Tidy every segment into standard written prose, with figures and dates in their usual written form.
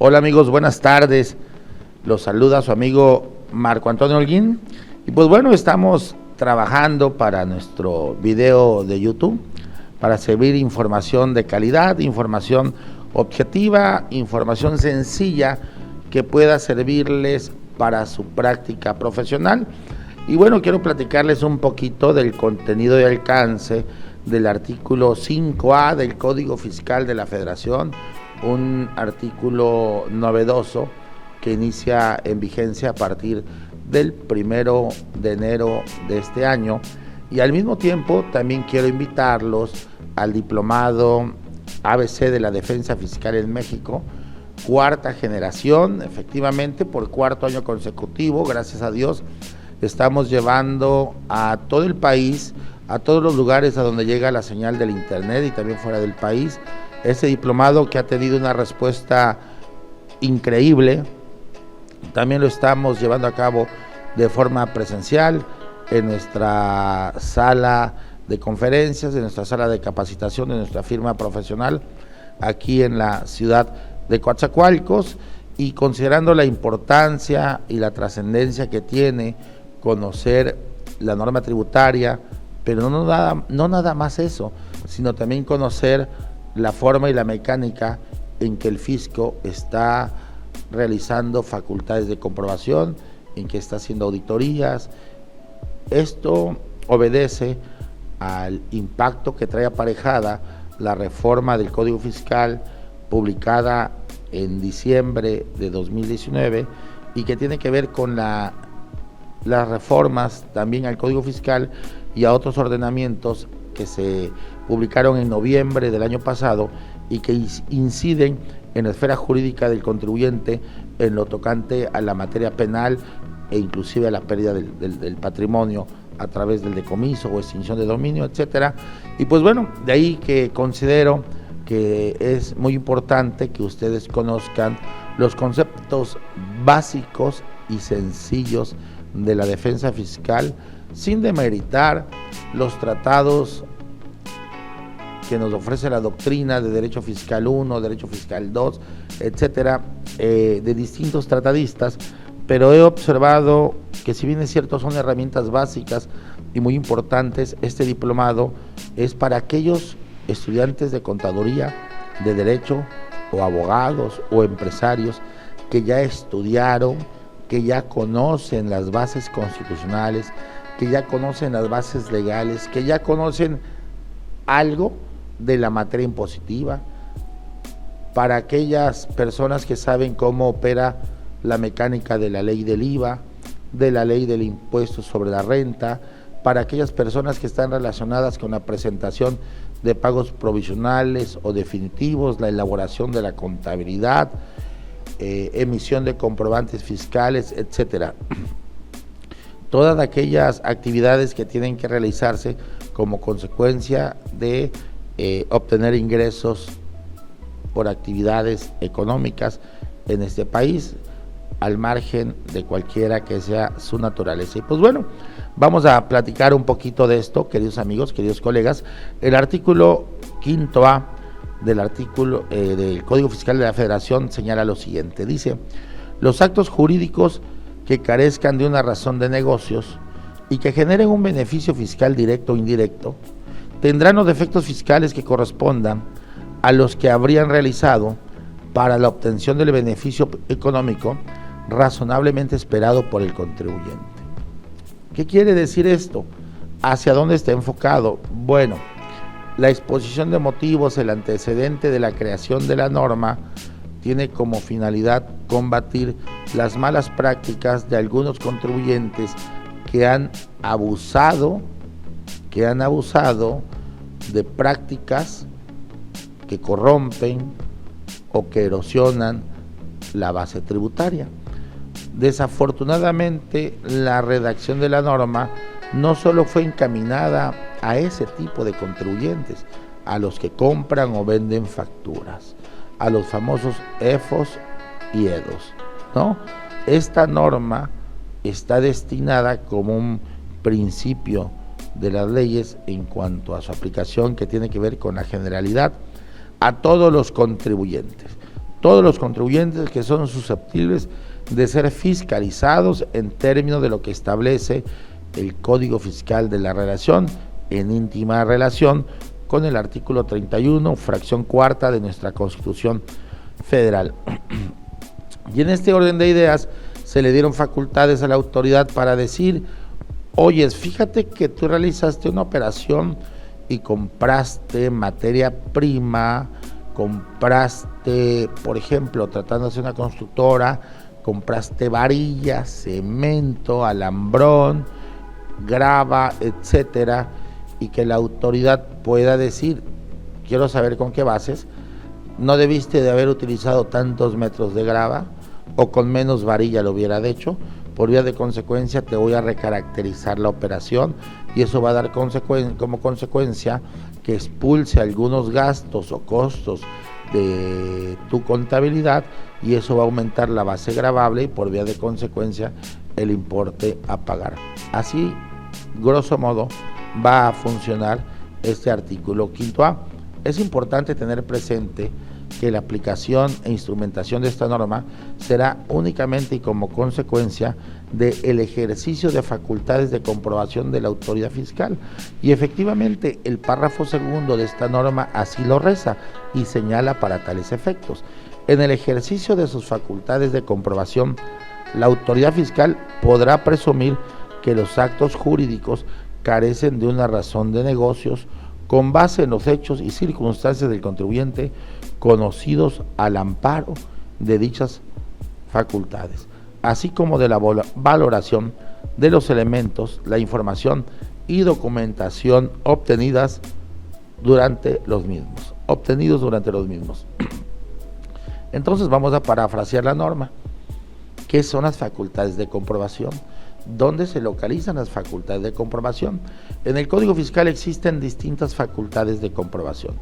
Hola amigos, buenas tardes. Los saluda su amigo Marco Antonio Holguín. Y pues bueno, estamos trabajando para nuestro video de YouTube, para servir información de calidad, información objetiva, información sencilla que pueda servirles para su práctica profesional. Y bueno, quiero platicarles un poquito del contenido y alcance del artículo 5A del Código Fiscal de la Federación, un artículo novedoso que inicia en vigencia a partir del 1 de enero de este año. Y al mismo tiempo también quiero invitarlos al diplomado ABC de la Defensa Fiscal en México, cuarta generación, efectivamente por cuarto año consecutivo, gracias a Dios, estamos llevando a todo el país, a todos los lugares a donde llega la señal del internet y también fuera del país, ese diplomado que ha tenido una respuesta increíble. También lo estamos llevando a cabo de forma presencial en nuestra sala de conferencias, en nuestra sala de capacitación, en nuestra firma profesional, aquí en la ciudad de Coatzacoalcos, y considerando la importancia y la trascendencia que tiene conocer la norma tributaria, pero no nada más eso, sino también conocer la forma y la mecánica en que el fisco está realizando facultades de comprobación, en que está haciendo auditorías. Esto obedece al impacto que trae aparejada la reforma del Código Fiscal publicada en diciembre de 2019 y que tiene que ver con las reformas también al Código Fiscal y a otros ordenamientos que se publicaron en noviembre del año pasado y que inciden en la esfera jurídica del contribuyente en lo tocante a la materia penal e inclusive a la pérdida del patrimonio a través del decomiso o extinción de dominio, etcétera. Y pues bueno, de ahí que considero que es muy importante que ustedes conozcan los conceptos básicos y sencillos de la defensa fiscal, sin demeritar los tratados que nos ofrece la doctrina de Derecho Fiscal 1, Derecho Fiscal 2, etcétera, de distintos tratadistas, pero he observado que si bien es cierto son herramientas básicas y muy importantes, este diplomado es para aquellos estudiantes de contaduría, de derecho, o abogados, o empresarios que ya estudiaron, que ya conocen las bases constitucionales, que ya conocen las bases legales, que ya conocen algo de la materia impositiva, para aquellas personas que saben cómo opera la mecánica de la ley del IVA, de la ley del impuesto sobre la renta, para aquellas personas que están relacionadas con la presentación de pagos provisionales o definitivos, la elaboración de la contabilidad, emisión de comprobantes fiscales, etcétera. Todas aquellas actividades que tienen que realizarse como consecuencia de obtener ingresos por actividades económicas en este país, al margen de cualquiera que sea su naturaleza. Y pues bueno, vamos a platicar un poquito de esto, queridos amigos, queridos colegas. El artículo 5A del Código Fiscal de la Federación señala lo siguiente, dice: los actos jurídicos que carezcan de una razón de negocios y que generen un beneficio fiscal directo o indirecto, tendrán los efectos fiscales que correspondan a los que habrían realizado para la obtención del beneficio económico razonablemente esperado por el contribuyente. ¿Qué quiere decir esto? ¿Hacia dónde está enfocado? Bueno, la exposición de motivos, el antecedente de la creación de la norma, tiene como finalidad combatir las malas prácticas de algunos contribuyentes que han abusado de prácticas que corrompen o que erosionan la base tributaria. Desafortunadamente, la redacción de la norma no solo fue encaminada a ese tipo de contribuyentes, a los que compran o venden facturas, a los famosos EFOS y EDOS, ¿no? Esta norma está destinada como un principio de las leyes en cuanto a su aplicación, que tiene que ver con la generalidad, a todos los contribuyentes. todos los contribuyentes que son susceptibles de ser fiscalizados en términos de lo que establece el Código Fiscal de la Relación, en íntima relación con el artículo 31, fracción cuarta de nuestra Constitución Federal. Y en este orden de ideas se le dieron facultades a la autoridad para decir: oye, fíjate que tú realizaste una operación y compraste materia prima, compraste, por ejemplo, tratándose de una constructora, compraste varillas, cemento, alambrón, grava, etcétera, y que la autoridad pueda decir: quiero saber con qué bases, no debiste de haber utilizado tantos metros de grava, o con menos varilla lo hubiera hecho, por vía de consecuencia te voy a recaracterizar la operación, y eso va a dar como consecuencia que expulse algunos gastos o costos de tu contabilidad, y eso va a aumentar la base gravable y por vía de consecuencia el importe a pagar. Así, grosso modo, va a funcionar este artículo 5A. Es importante tener presente que la aplicación e instrumentación de esta norma será únicamente y como consecuencia del ejercicio de facultades de comprobación de la autoridad fiscal, y efectivamente el párrafo segundo de esta norma así lo reza y señala para tales efectos: en el ejercicio de sus facultades de comprobación, la autoridad fiscal podrá presumir que los actos jurídicos carecen de una razón de negocios con base en los hechos y circunstancias del contribuyente conocidos al amparo de dichas facultades, así como de la valoración de los elementos, la información y documentación obtenidos durante los mismos. Entonces vamos a parafrasear la norma. ¿Qué son las facultades de comprobación? ¿Dónde se localizan las facultades de comprobación? En el Código Fiscal existen distintas facultades de comprobación.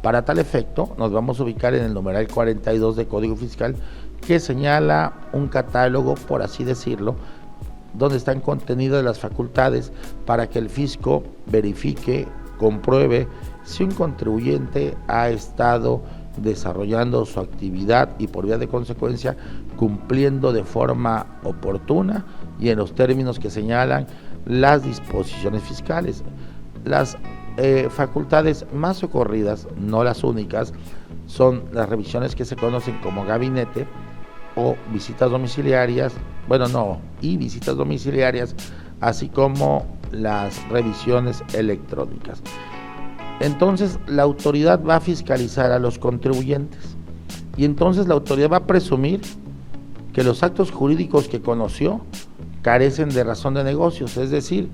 Para tal efecto, nos vamos a ubicar en el numeral 42 del Código Fiscal, que señala un catálogo, por así decirlo, donde están contenidas las facultades para que el fisco verifique, compruebe si un contribuyente ha estado desarrollando su actividad y por vía de consecuencia cumpliendo de forma oportuna y en los términos que señalan las disposiciones fiscales. Las facultades más socorridas, no las únicas, son las revisiones que se conocen como gabinete o visitas domiciliarias, visitas domiciliarias, así como las revisiones electrónicas. Entonces la autoridad va a fiscalizar a los contribuyentes y entonces la autoridad va a presumir que los actos jurídicos que conoció carecen de razón de negocios, es decir,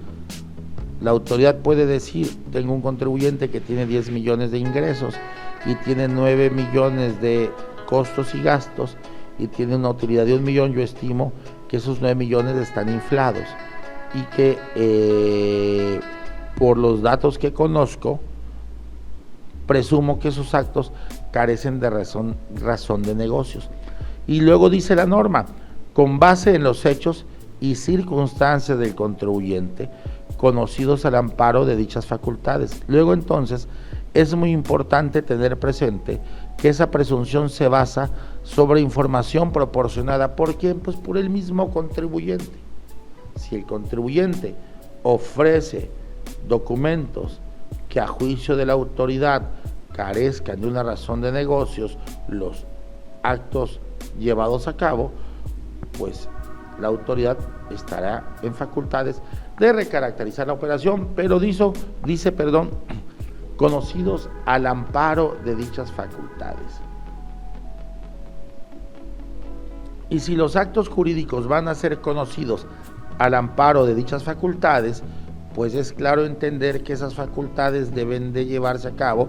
la autoridad puede decir: tengo un contribuyente que tiene 10 millones de ingresos y tiene 9 millones de costos y gastos y tiene una utilidad de 1 millón, yo estimo que esos 9 millones están inflados y que por los datos que conozco, presumo que esos actos carecen de razón de negocios. Y luego dice la norma: con base en los hechos y circunstancias del contribuyente conocidos al amparo de dichas facultades. Luego entonces es muy importante tener presente que esa presunción se basa sobre información proporcionada. ¿Por quién? Pues por el mismo contribuyente. Si el contribuyente ofrece documentos que a juicio de la autoridad carezcan de una razón de negocios, los actos llevados a cabo, pues la autoridad estará en facultades de recaracterizar la operación, pero dice, conocidos al amparo de dichas facultades. Y si los actos jurídicos van a ser conocidos al amparo de dichas facultades, pues es claro entender que esas facultades deben de llevarse a cabo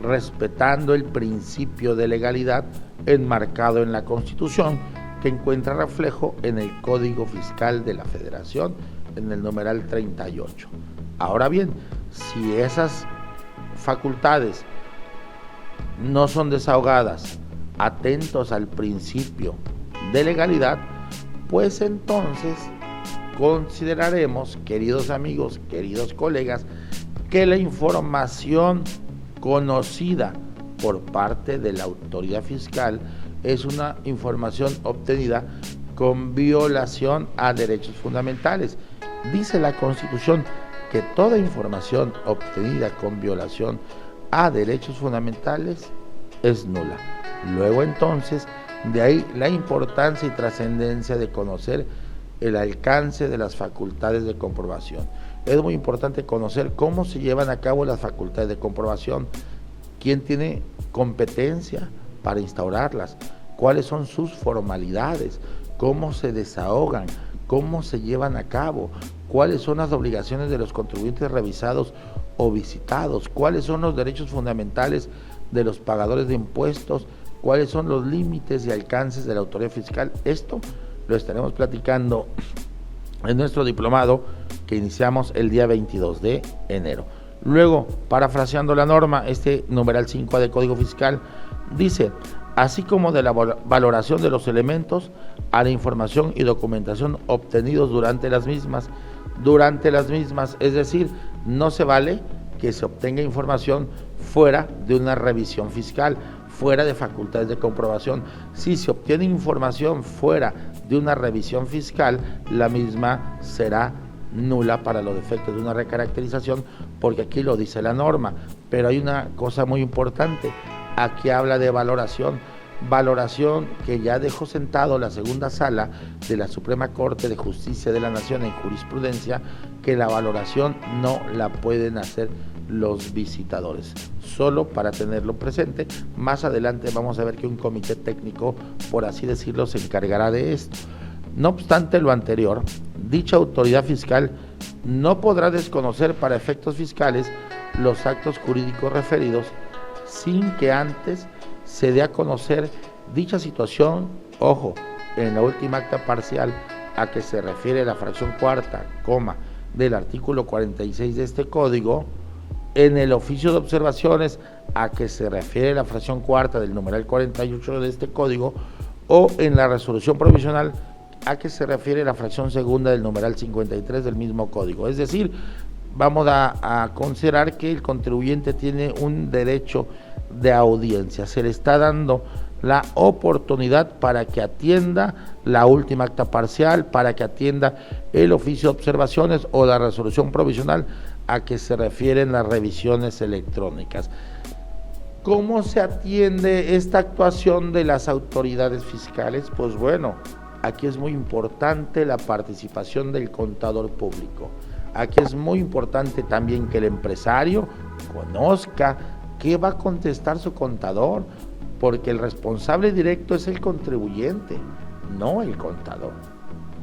respetando el principio de legalidad enmarcado en la Constitución, que encuentra reflejo en el Código Fiscal de la Federación, en el numeral 38. Ahora bien, si esas facultades no son desahogadas atentos al principio de legalidad, pues entonces consideraremos, queridos amigos, queridos colegas, que la información conocida por parte de la autoridad fiscal es una información obtenida con violación a derechos fundamentales. Dice la Constitución que toda información obtenida con violación a derechos fundamentales es nula. Luego entonces, de ahí la importancia y trascendencia de conocer el alcance de las facultades de comprobación. Es muy importante conocer cómo se llevan a cabo las facultades de comprobación, quién tiene competencia para instaurarlas, cuáles son sus formalidades, cómo se desahogan, cómo se llevan a cabo, cuáles son las obligaciones de los contribuyentes revisados o visitados, cuáles son los derechos fundamentales de los pagadores de impuestos, cuáles son los límites y alcances de la autoridad fiscal. Esto lo estaremos platicando en nuestro diplomado que iniciamos el día 22 de enero. Luego, parafraseando la norma, este numeral 5A del Código Fiscal dice: así como de la valoración de los elementos a la información y documentación obtenidos durante las mismas, es decir, no se vale que se obtenga información fuera de una revisión fiscal, fuera de facultades de comprobación. Si se obtiene información fuera de una revisión fiscal, la misma será nula para los efectos de una recaracterización, porque aquí lo dice la norma. Pero hay una cosa muy importante, aquí habla de valoración que ya dejó sentado la segunda sala de la Suprema Corte de Justicia de la Nación en jurisprudencia, que la valoración no la pueden hacer los visitadores. Solo para tenerlo presente, más adelante vamos a ver que un comité técnico, por así decirlo, se encargará de esto. No obstante lo anterior, dicha autoridad fiscal no podrá desconocer para efectos fiscales los actos jurídicos referidos sin que antes se dé a conocer dicha situación, ojo, en la última acta parcial a que se refiere la fracción cuarta, del artículo 46 de este código, en el oficio de observaciones a que se refiere la fracción cuarta del numeral 48 de este código, o en la resolución provisional a que se refiere la fracción segunda del numeral 53 del mismo código. Es decir, vamos a considerar que el contribuyente tiene un derecho de audiencia, se le está dando la oportunidad para que atienda la última acta parcial, para que atienda el oficio de observaciones o la resolución provisional a que se refieren las revisiones electrónicas. ¿Cómo se atiende esta actuación de las autoridades fiscales? Pues bueno, aquí es muy importante la participación del contador público. Aquí es muy importante también que el empresario conozca qué va a contestar su contador, porque el responsable directo es el contribuyente, no el contador.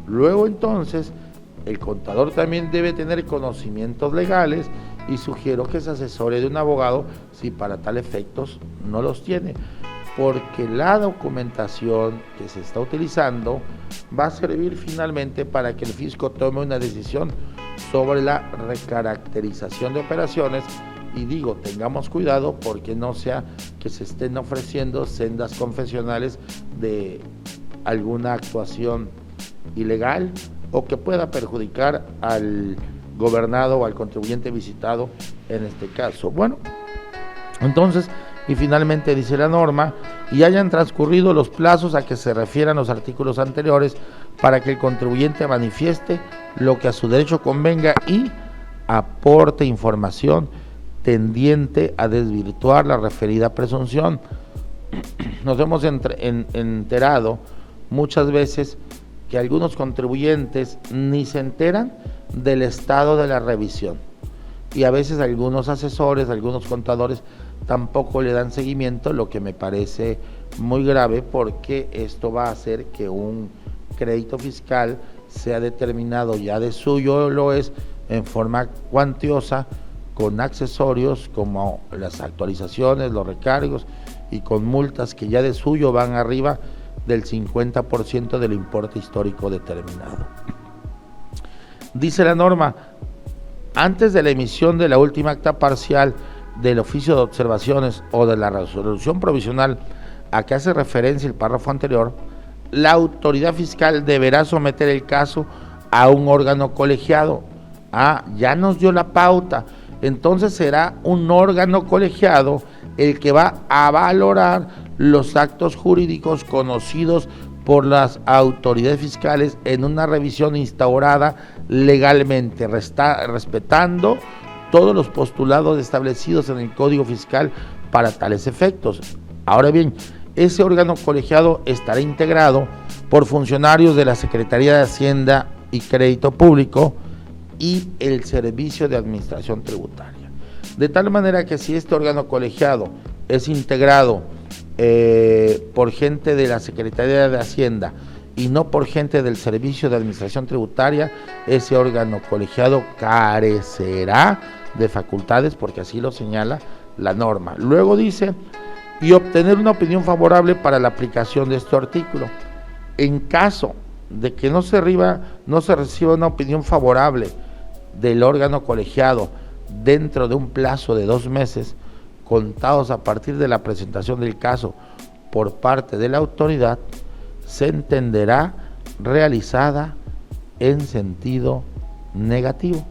Luego entonces, el contador también debe tener conocimientos legales y sugiero que se asesore de un abogado si para tal efectos no los tiene, porque la documentación que se está utilizando va a servir finalmente para que el fisco tome una decisión sobre la recaracterización de operaciones. Y digo, tengamos cuidado porque no sea que se estén ofreciendo sendas confesionales de alguna actuación ilegal o que pueda perjudicar al gobernado o al contribuyente visitado en este caso. Bueno, entonces, y finalmente dice la norma, y hayan transcurrido los plazos a que se refieran los artículos anteriores para que el contribuyente manifieste lo que a su derecho convenga y aporte información tendiente a desvirtuar la referida presunción. Nos hemos enterado muchas veces que algunos contribuyentes ni se enteran del estado de la revisión y a veces algunos asesores, algunos contadores tampoco le dan seguimiento, lo que me parece muy grave porque esto va a hacer que un crédito fiscal sea determinado ya de suyo, lo es en forma cuantiosa, con accesorios como las actualizaciones, los recargos y con multas que ya de suyo van arriba del 50% del importe histórico determinado. Dice la norma, antes de la emisión de la última acta parcial del oficio de observaciones o de la resolución provisional a que hace referencia el párrafo anterior, la autoridad fiscal deberá someter el caso a un órgano colegiado. Ya nos dio la pauta. Entonces será un órgano colegiado el que va a valorar los actos jurídicos conocidos por las autoridades fiscales en una revisión instaurada legalmente, respetando todos los postulados establecidos en el Código Fiscal para tales efectos. Ahora bien, ese órgano colegiado estará integrado por funcionarios de la Secretaría de Hacienda y Crédito Público y el Servicio de Administración Tributaria. De tal manera que si este órgano colegiado es integrado por gente de la Secretaría de Hacienda y no por gente del Servicio de Administración Tributaria, ese órgano colegiado carecerá de facultades, porque así lo señala la norma. Luego dice, y obtener una opinión favorable para la aplicación de este artículo. En caso de que no se reciba una opinión favorable del órgano colegiado dentro de un plazo de 2 meses, contados a partir de la presentación del caso por parte de la autoridad, se entenderá realizada en sentido negativo.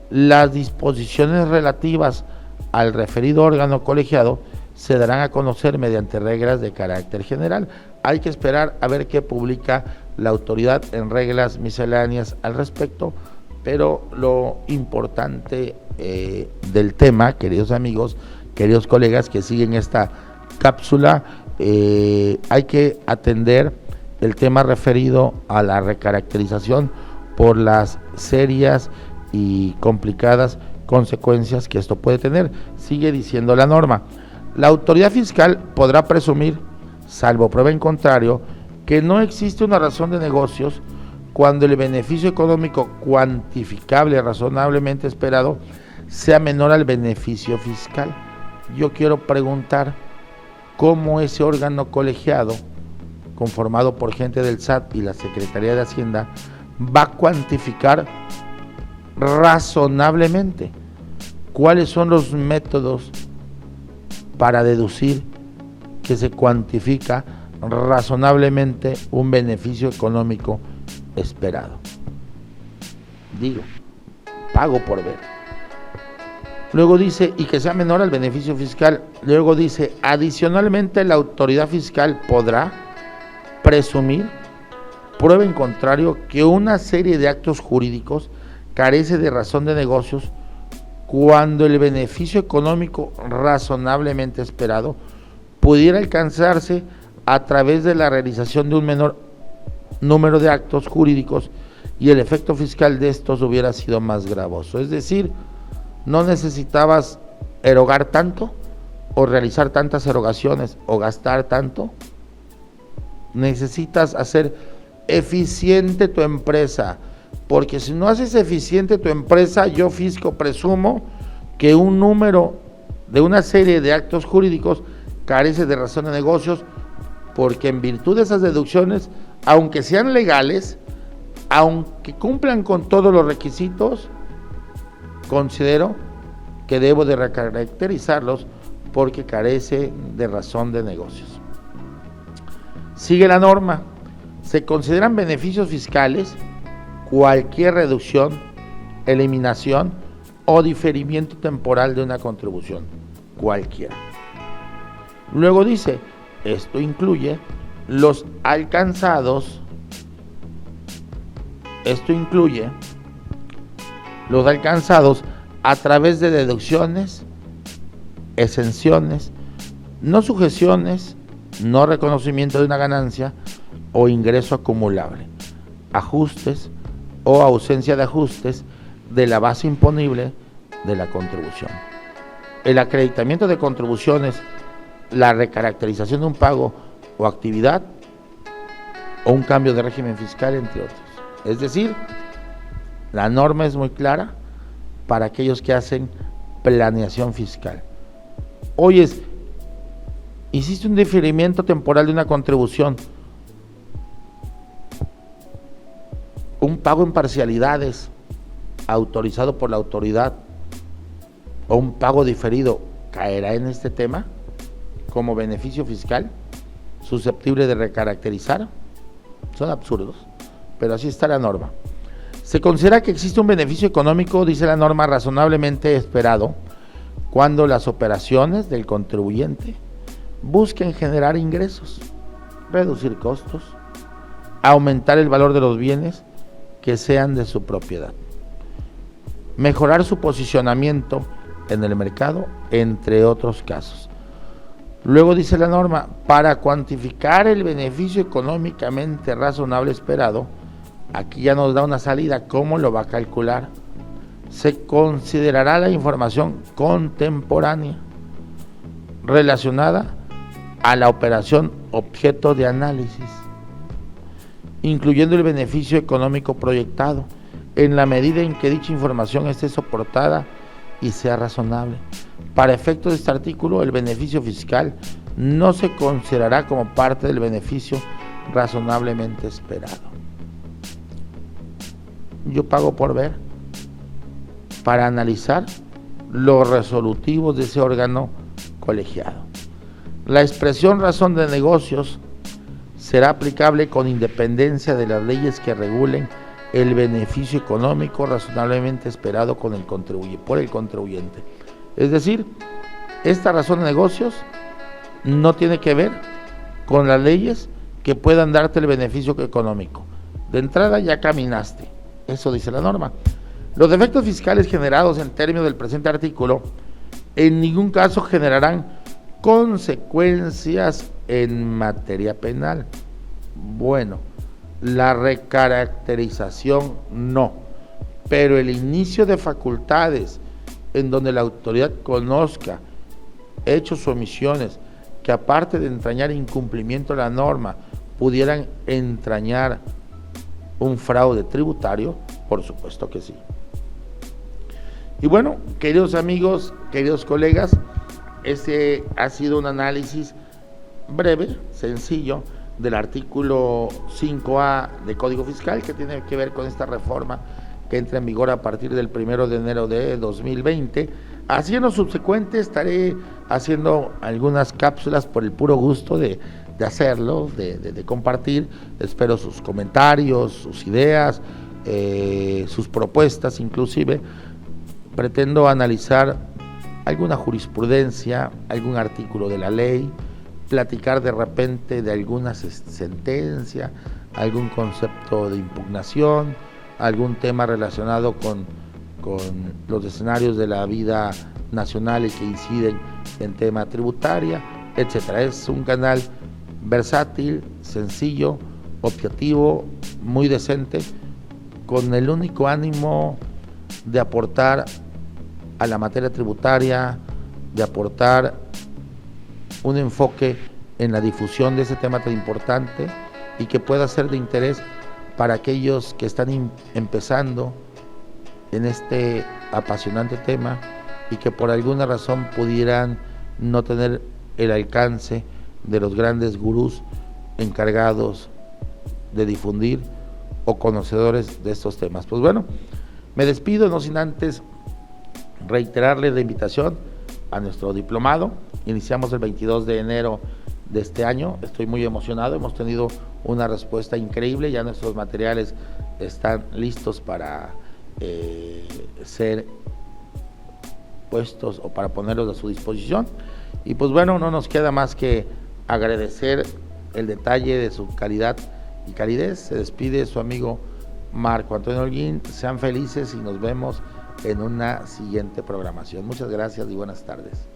Las disposiciones relativas al referido órgano colegiado se darán a conocer mediante reglas de carácter general. Hay que esperar a ver qué publica la autoridad en reglas misceláneas al respecto, pero lo importante del tema, queridos amigos, queridos colegas que siguen esta cápsula, hay que atender el tema referido a la recaracterización por las serias y complicadas consecuencias que esto puede tener. Sigue diciendo la norma: la autoridad fiscal podrá presumir, salvo prueba en contrario, que no existe una razón de negocios cuando el beneficio económico cuantificable razonablemente esperado sea menor al beneficio fiscal. Yo quiero preguntar cómo ese órgano colegiado, conformado por gente del SAT y la Secretaría de Hacienda, va a cuantificar razonablemente. ¿Cuáles son los métodos para deducir que se cuantifica razonablemente un beneficio económico esperado? Digo, pago por ver. Luego dice, y que sea menor al beneficio fiscal. Luego dice, adicionalmente la autoridad fiscal podrá presumir, prueba en contrario, que una serie de actos jurídicos carece de razón de negocios cuando el beneficio económico razonablemente esperado pudiera alcanzarse a través de la realización de un menor número de actos jurídicos y el efecto fiscal de estos hubiera sido más gravoso. Es decir, no necesitabas erogar tanto o realizar tantas erogaciones o gastar tanto. Necesitas hacer eficiente tu empresa, porque si no haces eficiente tu empresa, yo fisco presumo que un número de una serie de actos jurídicos carece de razón de negocios, porque en virtud de esas deducciones, aunque sean legales, aunque cumplan con todos los requisitos, considero que debo de recaracterizarlos porque carece de razón de negocios. Sigue la norma. Se consideran beneficios fiscales cualquier reducción, eliminación o diferimiento temporal de una contribución, cualquiera. Luego dice, esto incluye los alcanzados, a través de deducciones, exenciones, no sujeciones, no reconocimiento de una ganancia o ingreso acumulable, ajustes o ausencia de ajustes de la base imponible de la contribución, el acreditamiento de contribuciones, la recaracterización de un pago o actividad o un cambio de régimen fiscal, entre otros. Es decir, la norma es muy clara para aquellos que hacen planeación fiscal. Oyes, hiciste un diferimiento temporal de una contribución, un pago en parcialidades autorizado por la autoridad o un pago diferido, ¿caerá en este tema como beneficio fiscal susceptible de recaracterizar? Son absurdos, pero así está la norma. Se considera que existe un beneficio económico, dice la norma, razonablemente esperado cuando las operaciones del contribuyente busquen generar ingresos, reducir costos, aumentar el valor de los bienes que sean de su propiedad, mejorar su posicionamiento en el mercado, entre otros casos. Luego dice la norma, para cuantificar el beneficio económicamente razonable esperado, aquí ya nos da una salida, ¿cómo lo va a calcular? Se considerará la información contemporánea relacionada a la operación objeto de análisis, incluyendo el beneficio económico proyectado, en la medida en que dicha información esté soportada y sea razonable. Para efectos de este artículo, el beneficio fiscal no se considerará como parte del beneficio razonablemente esperado. Yo pago por ver, para analizar los resolutivos de ese órgano colegiado. La expresión razón de negocios será aplicable con independencia de las leyes que regulen el beneficio económico razonablemente esperado por el contribuyente. Es decir, esta razón de negocios no tiene que ver con las leyes que puedan darte el beneficio económico. De entrada ya caminaste, eso dice la norma. Los defectos fiscales generados en términos del presente artículo en ningún caso generarán consecuencias en materia penal. Bueno, la recaracterización no, pero el inicio de facultades en donde la autoridad conozca hechos o omisiones que, aparte de entrañar incumplimiento de la norma, pudieran entrañar un fraude tributario, por supuesto que sí. Y bueno, queridos amigos, queridos colegas, este ha sido un análisis breve, sencillo, del artículo 5A de Código Fiscal, que tiene que ver con esta reforma que entra en vigor a partir del 1 de enero de 2020. Así en lo subsecuente estaré haciendo algunas cápsulas por el puro gusto de hacerlo, de compartir. Espero sus comentarios, sus ideas, sus propuestas inclusive. Pretendo analizar alguna jurisprudencia, algún artículo de la ley, platicar de repente de alguna sentencia, algún concepto de impugnación, algún tema relacionado con los escenarios de la vida nacional y que inciden en tema tributaria, etcétera. Es un canal versátil, sencillo, objetivo, muy decente, con el único ánimo de aportar a la materia tributaria, de aportar un enfoque en la difusión de ese tema tan importante y que pueda ser de interés para aquellos que están empezando en este apasionante tema y que por alguna razón pudieran no tener el alcance de los grandes gurús encargados de difundir o conocedores de estos temas. Pues bueno, me despido, no sin antes reiterarles la invitación a nuestro diplomado. Iniciamos el 22 de enero de este año, estoy muy emocionado, hemos tenido una respuesta increíble, ya nuestros materiales están listos para ser puestos o para ponerlos a su disposición. Y pues bueno, no nos queda más que agradecer el detalle de su calidad y calidez. Se despide su amigo Marco Antonio Holguín. Sean felices y nos vemos en una siguiente programación. Muchas gracias y buenas tardes.